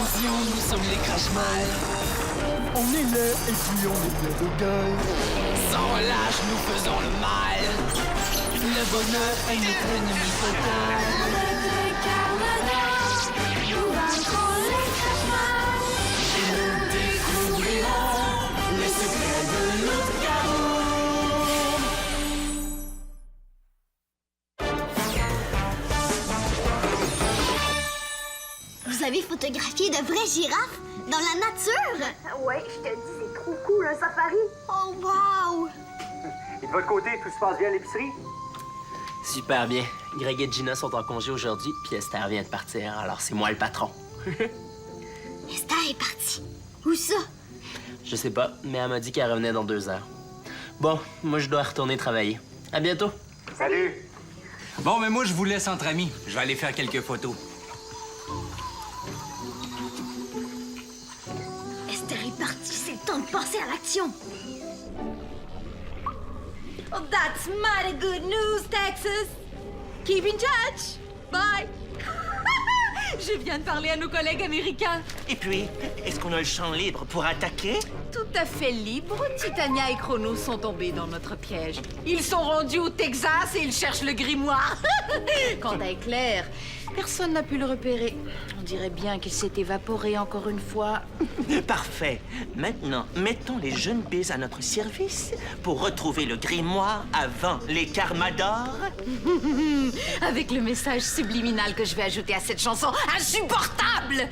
Attention, nous sommes les Crashmal. On est laid et puis on est bien de gueule. Sans relâche, nous faisons le mal. Le bonheur est notre ennemi total. Nous vaincrons les Crashmal. Et nous découvrirons les secrets de notre chaos. Vous avez photographié de vraies girafes dans la nature? Ouais, je te dis, c'est trop cool, un safari. Oh, wow! Et de votre côté, tout se passe bien à l'épicerie? Super bien. Greg et Gina sont en congé aujourd'hui, puis Esther vient de partir, alors c'est moi le patron. Esther est partie. Où ça? Je sais pas, mais elle m'a dit qu'elle revenait dans 2 heures. Bon, moi je dois retourner travailler. À bientôt. Salut! Bon, mais moi, je vous laisse entre amis. Je vais aller faire quelques photos. Esther est partie, c'est le temps de passer à l'action. Oh, that's mighty good news, Texas. Keep in touch. Bye. Je viens de parler à nos collègues américains. Et puis, est-ce qu'on a le champ libre pour attaquer? Tout à fait libre, Titania et Chronos sont tombés dans notre piège. Ils sont rendus au Texas et ils cherchent le grimoire. Quant à Éclair, personne n'a pu le repérer. On dirait bien qu'il s'est évaporé encore une fois. Parfait. Maintenant, mettons les jeunes bises à notre service pour retrouver le grimoire avant les Carmadors. Avec le message subliminal que je vais ajouter à cette chanson insupportable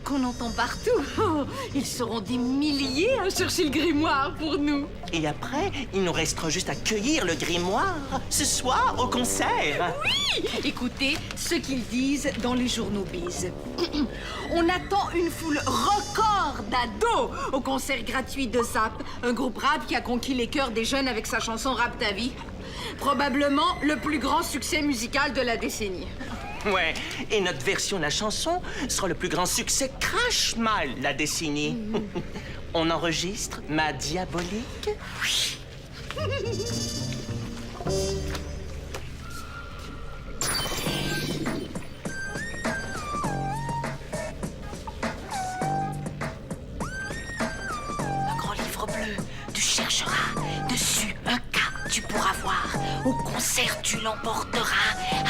qu'on entend partout. Oh, ils seront des milliers à chercher le grimoire pour nous. Et après, il nous restera juste à cueillir le grimoire ce soir au concert. Oui! Écoutez ce qu'ils disent dans les journaux bises. On attend une foule record d'ados au concert gratuit de Zap, un groupe rap qui a conquis les cœurs des jeunes avec sa chanson Rap ta vie. Probablement le plus grand succès musical de la décennie. Ouais, et notre version de la chanson sera le plus grand succès Crash Mal la décennie. On enregistre ma diabolique? Un grand livre bleu, tu chercheras dessus un cas, tu pourras voir. Au concert, tu l'emporteras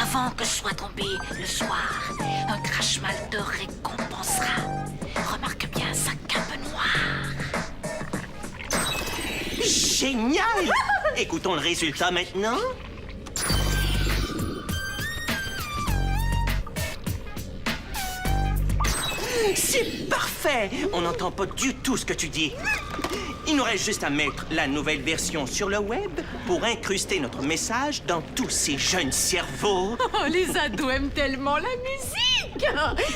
avant que soit tombé le soir. Un crash mal te récompensera. Remarque bien sa cape noire. Génial! Écoutons le résultat maintenant. C'est parfait! On n'entend pas du tout ce que tu dis. Il nous reste juste à mettre la nouvelle version sur le web pour incruster notre message dans tous ces jeunes cerveaux. Oh, les ados aiment tellement la musique!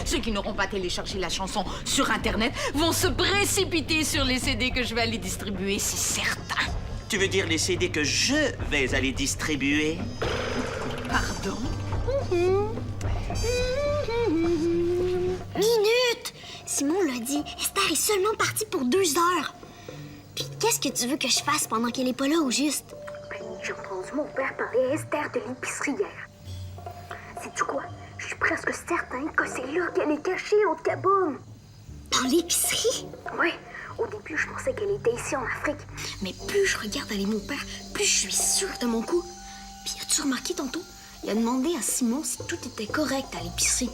Ceux qui n'auront pas téléchargé la chanson sur Internet vont se précipiter sur les CD que je vais aller distribuer, c'est certain. Tu veux dire les CD que je vais aller distribuer? Pardon? Minute! Simon l'a dit, Esther est seulement partie pour 2 heures. Puis qu'est-ce que tu veux que je fasse pendant qu'elle est pas là, au juste? Ben, j'ai entendu mon père parler à Esther de l'épicerie hier. Sais-tu quoi? Je suis presque certain que c'est là qu'elle est cachée, au Kaboom. Dans l'épicerie? Ouais, au début, je pensais qu'elle était ici en Afrique. Mais plus je regarde aller mon père, plus je suis sûre de mon coup. Puis as-tu remarqué tantôt? Il a demandé à Simon si tout était correct à l'épicerie.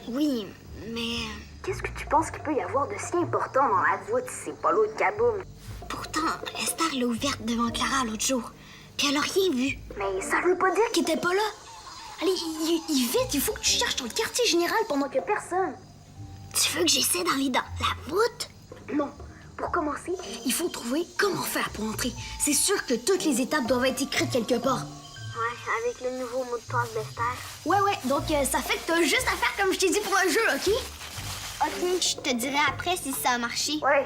Oui, mais... Qu'est-ce que tu penses qu'il peut y avoir de si important dans la voûte si c'est pas l'eau de Kaboom? Pourtant, Esther l'a ouverte devant Clara l'autre jour. Puis elle a rien vu. Mais ça veut pas dire Qu'il était pas là. Allez, vite, il faut que tu cherches dans le quartier général pendant que... personne. Tu veux que j'essaie d'aller dans la voûte? Non. Pour commencer, Il faut trouver comment faire pour entrer. C'est sûr que toutes les étapes doivent être écrites quelque part. ouais, avec le nouveau mot de passe d'Esther. Ouais, donc ça fait que t'as juste à faire comme je t'ai dit pour le jeu, OK? OK, je te dirai après si ça a marché. Ouais.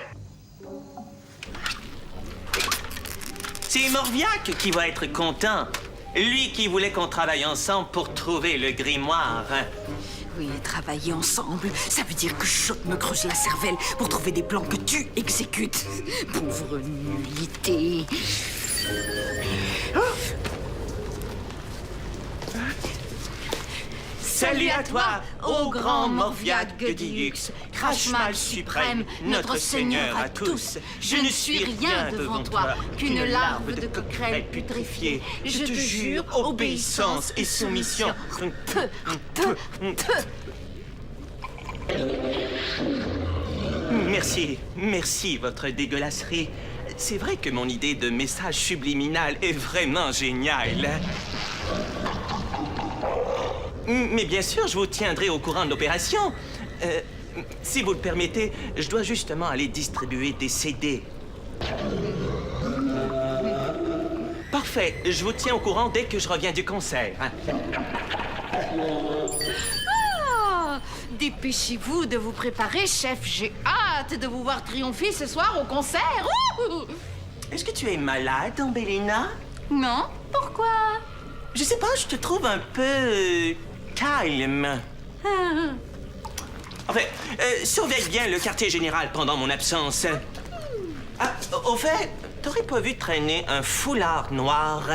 C'est Morviac qui va être content. Lui qui voulait qu'on travaille ensemble pour trouver le grimoire. Oui, travailler ensemble, ça veut dire que je me creuse la cervelle pour trouver des plans que tu exécutes. Pauvre nullité. Salut à toi, ô grand Morviad Guedilux, Crash-Mal suprême, notre Seigneur à tous. Je ne suis rien devant toi qu'une larve de coquerelle putréfiée. Je te jure, obéissance et soumission. Merci, votre dégueulasserie. C'est vrai que mon idée de message subliminal est vraiment géniale. Mais bien sûr, je vous tiendrai au courant de l'opération. Si vous le permettez, je dois justement aller distribuer des CD. Parfait, je vous tiens au courant dès que je reviens du concert. Ah, dépêchez-vous de vous préparer, chef. J'ai hâte de vous voir triompher ce soir au concert. Ouh! Est-ce que tu es malade, Ambelina? Non, pourquoi? Je sais pas, je te trouve un peu... calme. Enfin, surveille bien le quartier général pendant mon absence. Ah, au fait, t'aurais pas vu traîner un foulard noir?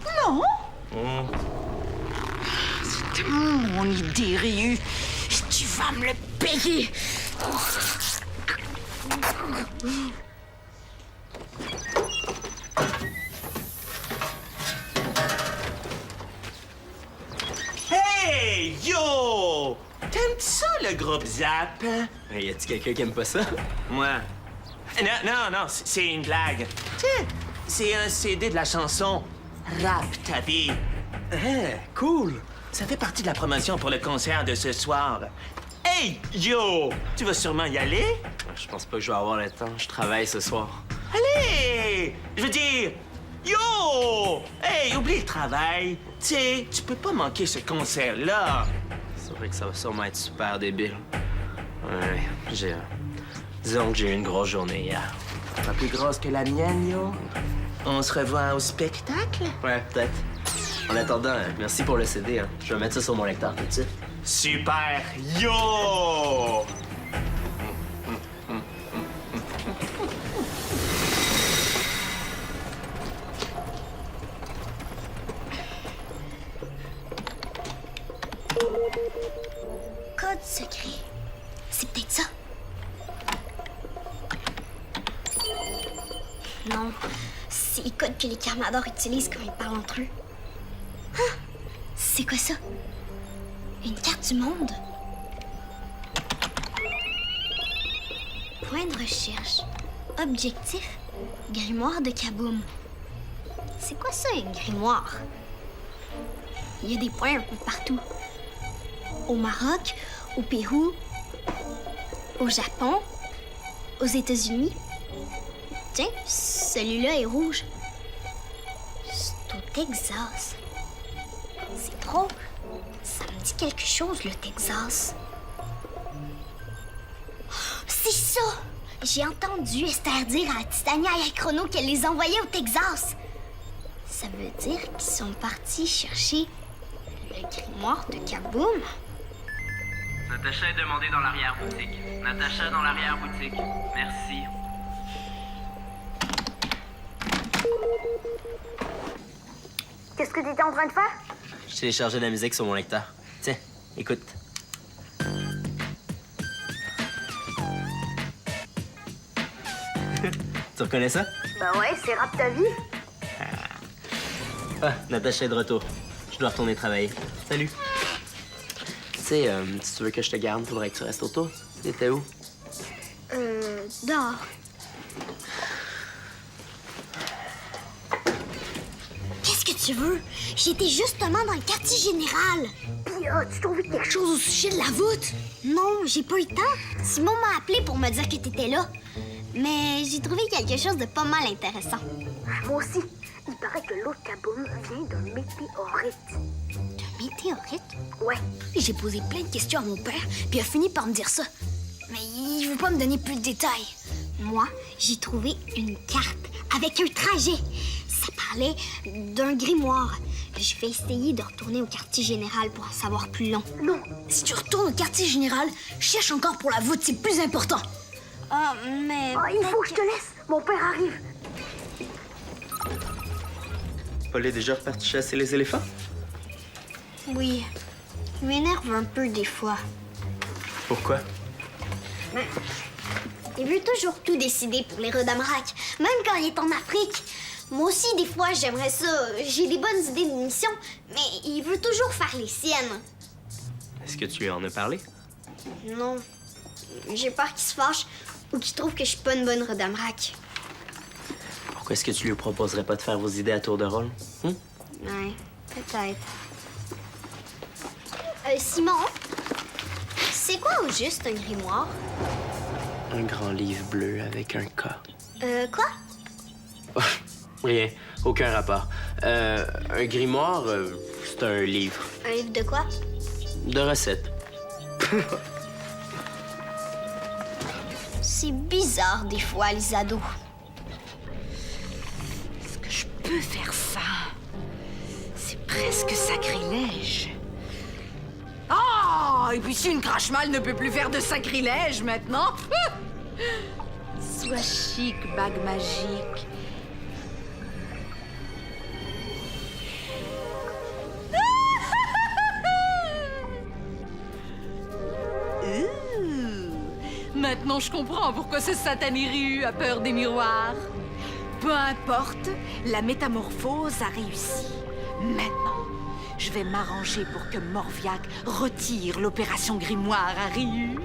Non. C'était mon idée, Ryu. Tu vas me le payer. Hey, yo! T'aimes ça, le groupe Zap? Y a-t-il quelqu'un qui aime pas ça? Moi? Non, c'est une blague. Tu sais, c'est un CD de la chanson Rap ta vie. Cool! Ça fait partie de la promotion pour le concert de ce soir. Hey, yo! Tu vas sûrement y aller? Je pense pas que je vais avoir le temps. Je travaille ce soir. Allez! Je veux dire, yo! Hey, oublie le travail. Tu sais, tu peux pas manquer ce concert-là. C'est vrai que ça va sûrement être super débile. Ouais, disons que j'ai eu une grosse journée hier. Pas plus grosse que la mienne, yo. On se revoit au spectacle? Ouais, peut-être. En attendant, merci pour le CD. Hein. Je vais mettre ça sur mon lecteur tout de suite. Super! Yo! Code secret. C'est peut-être ça. Non, c'est les codes que les carmadors utilisent quand ils parlent entre eux. Ah! C'est quoi ça? Une carte du monde? Point de recherche. Objectif. Grimoire de Kaboom. C'est quoi ça, un grimoire? Il y a des points un peu partout. Au Maroc, au Pérou, au Japon, aux États-Unis. Tiens, celui-là est rouge. C'est au Texas. C'est drôle. Ça me dit quelque chose, le Texas. C'est ça! J'ai entendu Esther dire à Titania et à Chrono qu'elle les envoyait au Texas. Ça veut dire qu'ils sont partis chercher le grimoire de Kaboom. Natacha est demandée dans l'arrière-boutique. Natacha dans l'arrière-boutique. Merci. Qu'est-ce que t'étais en train de faire? Je téléchargeais de la musique sur mon lecteur. Tiens, écoute. Tu reconnais ça? Ben ouais, c'est Rap ta vie. Ah, Natacha est de retour. Je dois retourner travailler. Salut. Tu sais, si tu veux que je te garde, faudrait que tu restes autour. T'étais où? Dehors. Qu'est-ce que tu veux? J'étais justement dans le quartier général. Puis as-tu trouvé quelque chose? Chose au sujet de la voûte? Non, j'ai pas eu le temps. Simon m'a appelé pour me dire que t'étais là. Mais j'ai trouvé quelque chose de pas mal intéressant. Moi aussi. Il paraît que l'autre Kaboom vient d'un météorite. Un météorite? Ouais. J'ai posé plein de questions à mon père, puis il a fini par me dire ça. Mais il veut pas me donner plus de détails. Moi, j'ai trouvé une carte avec un trajet. Ça parlait d'un grimoire. Je vais essayer de retourner au quartier général pour en savoir plus long. Non. Si tu retournes au quartier général, cherche encore pour la voûte, c'est plus important. Ah, mais... Ah, il faut que je te laisse. Mon père arrive. Paul est déjà reparti chasser les éléphants? Oui. Il m'énerve un peu des fois. Pourquoi? Il veut toujours tout décider pour les Rodamrac, même quand il est en Afrique. Moi aussi, des fois, j'aimerais ça. J'ai des bonnes idées de mission, mais il veut toujours faire les siennes. Est-ce que tu lui en as parlé? Non. J'ai peur qu'il se fâche ou qu'il trouve que je suis pas une bonne Rodamrac. Pourquoi est-ce que tu lui proposerais pas de faire vos idées à tour de rôle? Ouais, peut-être. Simon, c'est quoi au juste un grimoire? Un grand livre bleu avec un K. Quoi? Rien, aucun rapport. Un grimoire, c'est un livre. Un livre de quoi? De recettes. C'est bizarre des fois, les ados. Est-ce que je peux faire ça? C'est presque sacrilège. Oh! Et puis si une crache-mal ne peut plus faire de sacrilège maintenant? Sois chic, bague magique. Maintenant, je comprends pourquoi ce satané Ryu a peur des miroirs. Peu importe, la métamorphose a réussi. Maintenant, je vais m'arranger pour que Morviac retire l'opération grimoire à Ryu.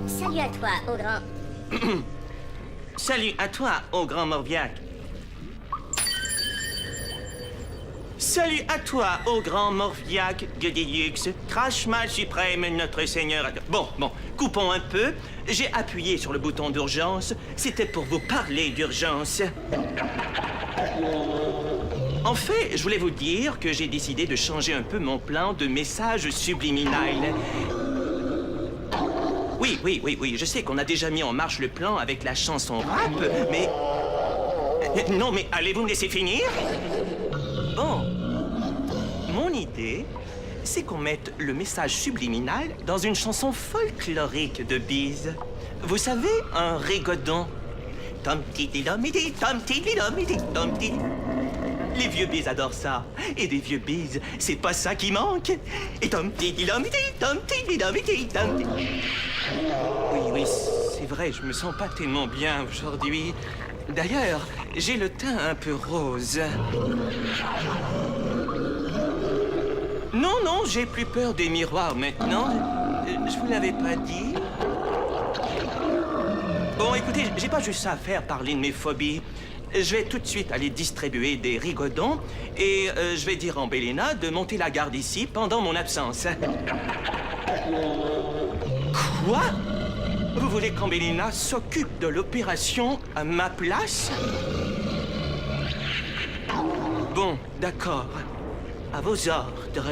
Salut à toi, au grand. Salut à toi, ô grand Morviac. Salut à toi, ô grand Morviac, Guedilux, Crash-Mal suprême, notre seigneur. Bon, coupons un peu. J'ai appuyé sur le bouton d'urgence. C'était pour vous parler d'urgence. En fait, je voulais vous dire que j'ai décidé de changer un peu mon plan de message subliminal. Oui, je sais qu'on a déjà mis en marche le plan avec la chanson rap, mais... Non, mais allez-vous me laisser finir? Bon. Mon idée, c'est qu'on mette le message subliminal dans une chanson folklorique de Bise. Vous savez, un rigodon. Tom-ti-di-dom-ti, tom-ti-di-dom-ti, tom-ti. Les vieux bises adorent ça. Et des vieux bises, c'est pas ça qui manque. Et tom-ti-di-dom-ti, tom-ti-di-dom-ti, tom-ti. Oui, c'est vrai, je me sens pas tellement bien aujourd'hui. D'ailleurs, j'ai le teint un peu rose. Non, j'ai plus peur des miroirs maintenant. Je vous l'avais pas dit. Bon, écoutez, j'ai pas juste ça à faire parler de mes phobies. Je vais tout de suite aller distribuer des rigodons et je vais dire à Ambelina de monter la garde ici pendant mon absence. Quoi? Vous voulez qu'Ambelina s'occupe de l'opération à ma place? Bon, d'accord. À vos ordres.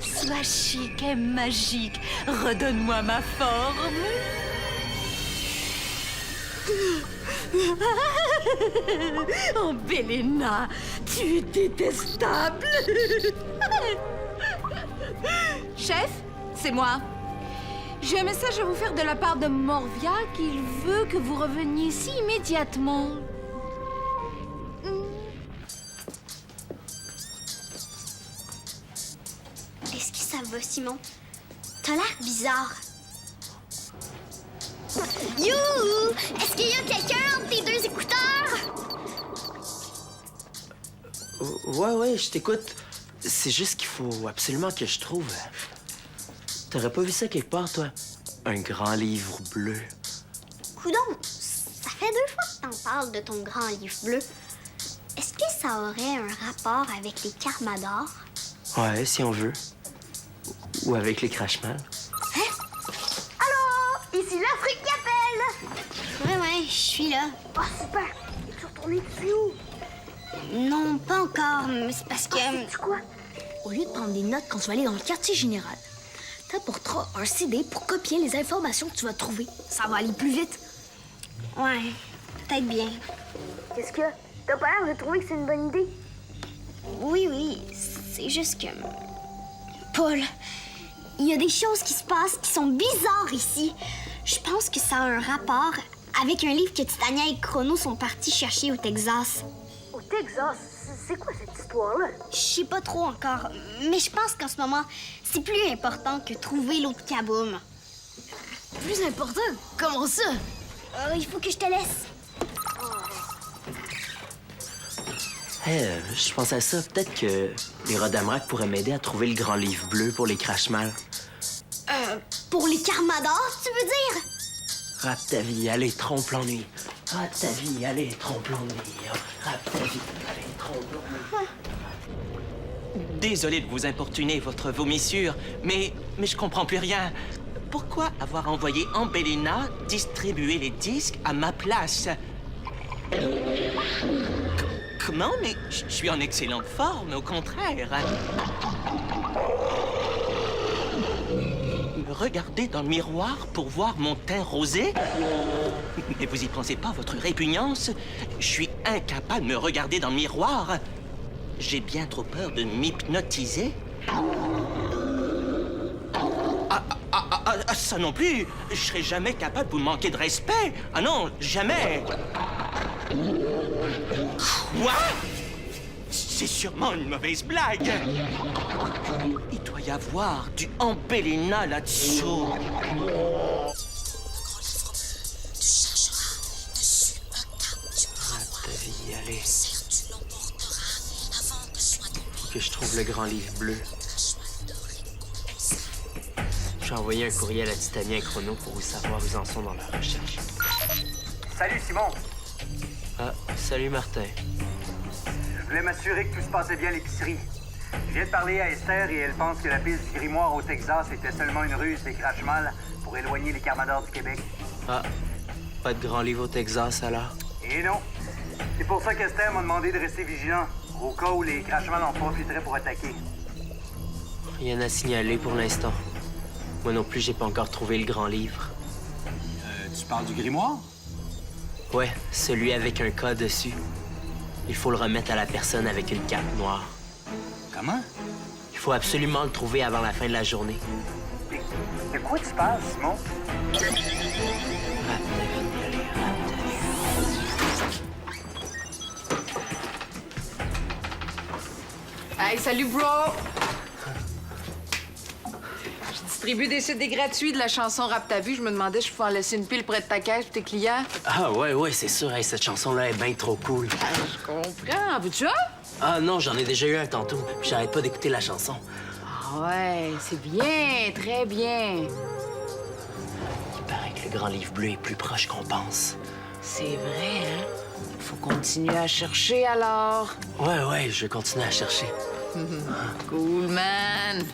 Sois chic et magique. Redonne-moi ma forme. Oh, Bélina, tu es détestable. Chef, c'est moi. J'ai un message à vous faire de la part de Morviac. Il veut que vous reveniez ici immédiatement. Est-ce que ça va, Simon? T'as l'air bizarre. Youhou! Est-ce qu'il y a quelqu'un entre tes deux écouteurs? Ouais, je t'écoute. C'est juste qu'il faut absolument que je trouve... T'aurais pas vu ça quelque part, toi? Un grand livre bleu. Coudonc, ça fait 2 fois que t'en parles de ton grand livre bleu. Est-ce que ça aurait un rapport avec les Carmadors? Ouais, si on veut. Ou avec les Crash-Mal. Allô? Ici l'Afrique qui appelle! Ouais, je suis là. Oh, super! Es-tu retourné dessus où? Non, pas encore, mais c'est parce que... Sais-tu quoi? Au lieu de prendre des notes quand tu vas aller dans le quartier général, t'apporteras un CD pour copier les informations que tu vas trouver. Ça va aller plus vite. Ouais, peut-être bien. Qu'est-ce que... T'as pas l'air de trouver que c'est une bonne idée? Oui, c'est juste que... Paul, il y a des choses qui se passent qui sont bizarres ici. Je pense que ça a un rapport avec un livre que Titania et Chrono sont partis chercher au Texas. Au Texas? C'est quoi cette histoire-là? Je sais pas trop encore, mais je pense qu'en ce moment, c'est plus important que trouver l'autre Kaboom. Plus important? Comment ça? Il faut que je te laisse. Je pensais à ça. Peut-être que les Rodamrak pourraient m'aider à trouver le grand livre bleu pour les Crashmal. Pour les Carmadors, tu veux dire? Rappe ta vie, allez, trompe l'ennui. Rappe ta vie, allez, trompe l'ennui. Rappe ta vie, allez, trompe l'ennui. Désolé de vous importuner, votre vomissure, mais je comprends plus rien. Pourquoi avoir envoyé Ambellina distribuer les disques à ma place? Comment? Mais je suis en excellente forme, au contraire. Me regarder dans le miroir pour voir mon teint rosé? Mais vous y pensez pas, votre répugnance? Je suis incapable de me regarder dans le miroir. J'ai bien trop peur de m'hypnotiser. Ça non plus! Je serai jamais capable de vous manquer de respect! Ah non, jamais! Quoi? C'est sûrement une mauvaise blague! Il doit y avoir du Ambellina là-dessous. Rappe ta vie, allez. Faut que je trouve le grand livre bleu. J'ai envoyé un courriel à Titania et Chrono pour vous savoir où ils en sont dans leur recherche. Salut, Simon. Ah, salut Martin. Je voulais m'assurer que tout se passait bien à l'épicerie. Je viens de parler à Esther et elle pense que la piste du grimoire au Texas était seulement une ruse des Crashmal pour éloigner les Carmadors du Québec. Ah, pas de grand livre au Texas alors? Et non. C'est pour ça qu'Esther m'a demandé de rester vigilant, au cas où les Crashmal en profiteraient pour attaquer. Rien à signaler pour l'instant. Moi non plus, j'ai pas encore trouvé le grand livre. Tu parles du grimoire? Ouais, celui avec un K dessus. Il faut le remettre à la personne avec une cape noire. Comment? Il faut absolument le trouver avant la fin de la journée. De quoi tu parles, Simon? Rappe ta vie, allez, rappe ta vie. Hey, salut, bro! Je distribue des CD gratuits de la chanson Rap ta vie. Je me demandais si je pouvais en laisser une pile près de ta caisse pour tes clients. Ah ouais, c'est sûr. Hey, cette chanson-là est bien trop cool. Je comprends. Veux-tu ça? Ah non, j'en ai déjà eu un tantôt. Puis j'arrête pas d'écouter la chanson. Ah ouais, c'est bien, très bien. Il paraît que le grand livre bleu est plus proche qu'on pense. C'est vrai, hein? Faut continuer à chercher, alors. Ouais, je vais continuer à chercher. Cool, man.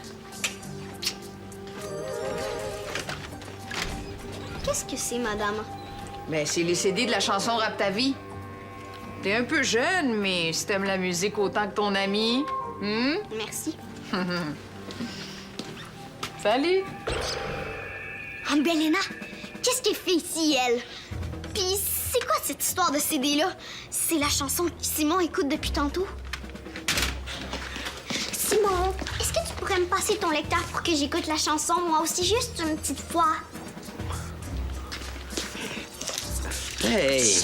Qu'est-ce que c'est, madame? Ben, c'est les CD de la chanson Rap ta vie. T'es un peu jeune, mais si t'aimes la musique autant que ton ami... Merci. Salut! Ambellina, qu'est-ce qu'elle fait ici, elle? Puis c'est quoi cette histoire de CD-là? C'est la chanson que Simon écoute depuis tantôt? Simon, est-ce que tu pourrais me passer ton lecteur pour que j'écoute la chanson, moi aussi, juste une petite fois? Hey!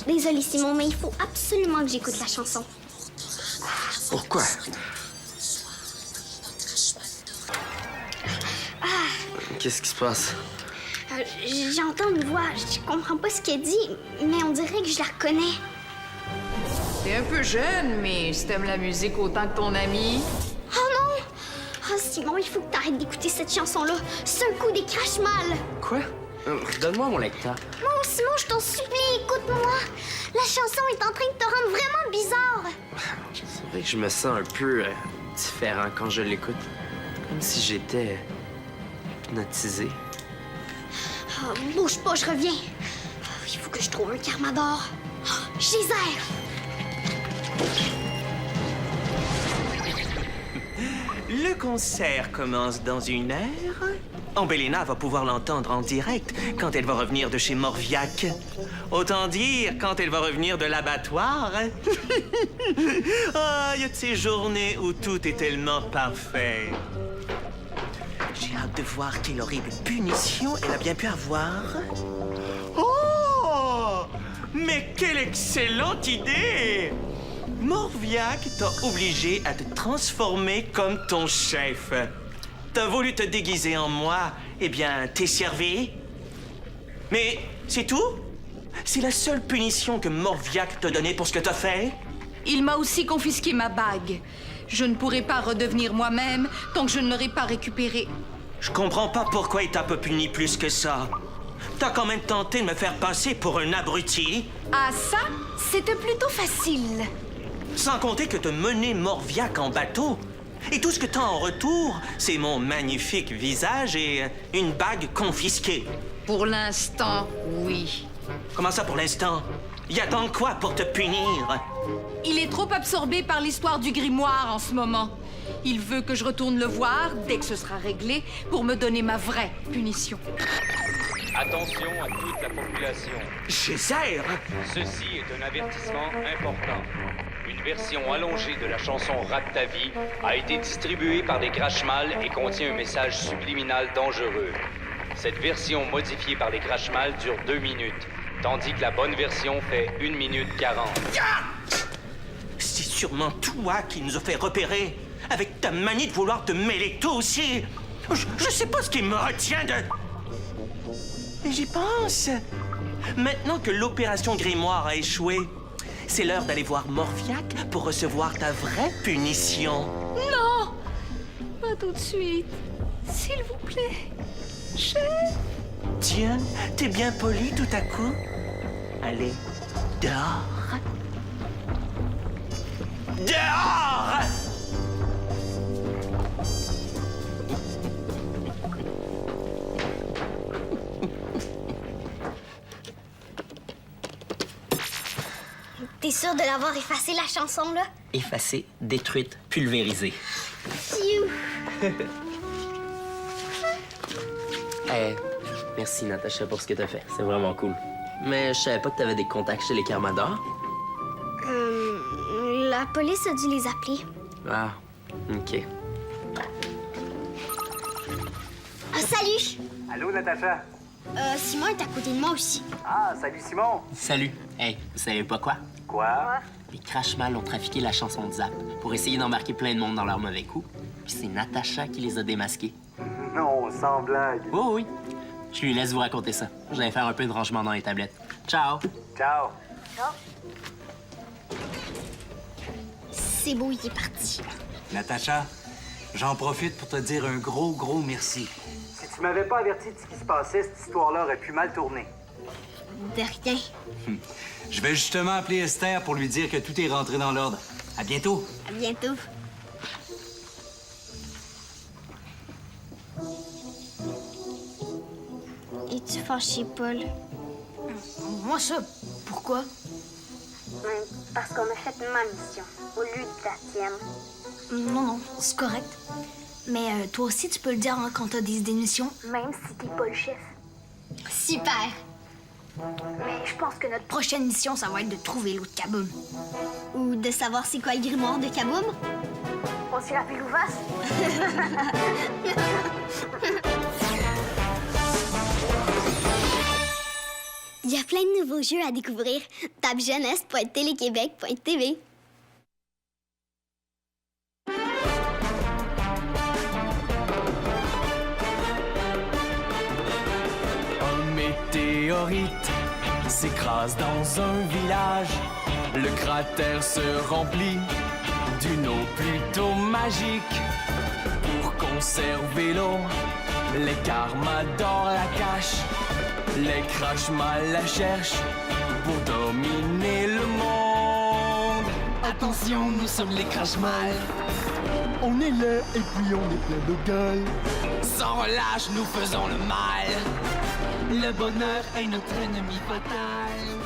Désolée, Simon, mais il faut absolument que j'écoute la chanson. Pourquoi? Qu'est-ce qui se passe? J'entends une voix, je comprends pas ce qu'elle dit, mais on dirait que je la reconnais. T'es un peu jeune, mais si t'aimes la musique autant que ton ami... Oh non! Oh, Simon, il faut que t'arrêtes d'écouter cette chanson-là. C'est un coup des Crashmal. Quoi? Donne-moi mon lecteur. Non, Simon, je t'en supplie, écoute-moi. La chanson est en train de te rendre vraiment bizarre. C'est vrai que je me sens un peu différent quand je l'écoute. Comme si j'étais hypnotisé. Oh, bouge pas, je reviens. Il faut que je trouve un Carmador. Oh, Geyser! Le concert commence dans 1 heure. Ambellina va pouvoir l'entendre en direct quand elle va revenir de chez Morviac. Autant dire quand elle va revenir de l'abattoir. Ah, il y a de ces journées où tout est tellement parfait. hâte de voir quelle horrible punition elle a bien pu avoir. Oh! Mais quelle excellente idée! Morviac t'a obligé à te transformer comme ton chef. T'as voulu te déguiser en moi, eh bien, t'es servi. Mais c'est tout? C'est la seule punition que Morviac t'a donnée pour ce que t'as fait? Il m'a aussi confisqué ma bague. Je ne pourrai pas redevenir moi-même tant que je ne l'aurai pas récupérée. Je comprends pas pourquoi il t'a pas puni plus que ça. T'as quand même tenté de me faire passer pour un abruti. Ah ça, c'était plutôt facile. Sans compter que te mener Morviac en bateau. Et tout ce que t'as en retour, c'est mon magnifique visage et une bague confisquée. Pour l'instant, oui. Comment ça pour l'instant? Y attend quoi pour te punir? Il est trop absorbé par l'histoire du grimoire en ce moment. Il veut que je retourne le voir dès que ce sera réglé pour me donner ma vraie punition. Attention à toute la population. Geyser! Ceci est un avertissement important. Une version allongée de la chanson Rate ta vie a été distribuée par des Grashmal et contient un message subliminal dangereux. Cette version modifiée par les Grashmal dure 2 minutes, tandis que la bonne version fait 1 minute 40. C'est sûrement toi qui nous a fait repérer, avec ta manie de vouloir te mêler toi aussi. Je sais pas ce qui me retient de... Mais j'y pense. Maintenant que l'opération Grimoire a échoué, c'est l'heure d'aller voir Morviac pour recevoir ta vraie punition. Non! Pas tout de suite. S'il vous plaît. Tiens, t'es bien poli tout à coup. Allez, dehors. Dehors! T'es sûr de l'avoir effacé, la chanson, là? Effacée, détruite, pulvérisée. Hey, merci Natacha pour ce que t'as fait. C'est vraiment cool. Mais je savais pas que t'avais des contacts chez les Carmadors. La police a dû les appeler. Ah, OK. Ah, salut! Allô, Natacha? Simon est à côté de moi aussi. Ah, salut Simon! Salut. Hey, vous savez pas quoi? Quoi? Les Crashmal ont trafiqué la chanson de Zap pour essayer d'embarquer plein de monde dans leur mauvais coup. Puis c'est Natacha qui les a démasqués. Non, sans blague. Oh oui. Je lui laisse vous raconter ça. Je vais faire un peu de rangement dans les tablettes. Ciao. Ciao. C'est beau, il est parti. Natacha, j'en profite pour te dire un gros merci. Si tu m'avais pas averti de ce qui se passait, cette histoire-là aurait pu mal tourner. De rien. Je vais justement appeler Esther pour lui dire que tout est rentré dans l'ordre. À bientôt. À bientôt. Es-tu fâché, Paul? Moi, ça, pourquoi? Parce qu'on a fait ma mission au lieu de la tienne. Non, c'est correct. Mais toi aussi, tu peux le dire hein, quand t'as des démissions. Même si t'es pas le chef. Super! Mais je pense que notre Prochaine mission, ça va être de trouver l'autre Kaboom. Ou de savoir c'est quoi le grimoire de Kaboom? On s'y rappelle ou vaste? Il y a plein de nouveaux jeux à découvrir. Tape jeunesse.téléquébec.tv. Un météorite s'écrase dans un village. Le cratère se remplit d'une eau plutôt magique. Pour conserver l'eau, les Carmadors la cachent. Les Crashmal la cherchent pour dominer le monde. Attention, nous sommes les Crashmal. On est laid et puis on est plein de gueule. Sans relâche, nous faisons le mal. Le bonheur est notre ennemi fatal.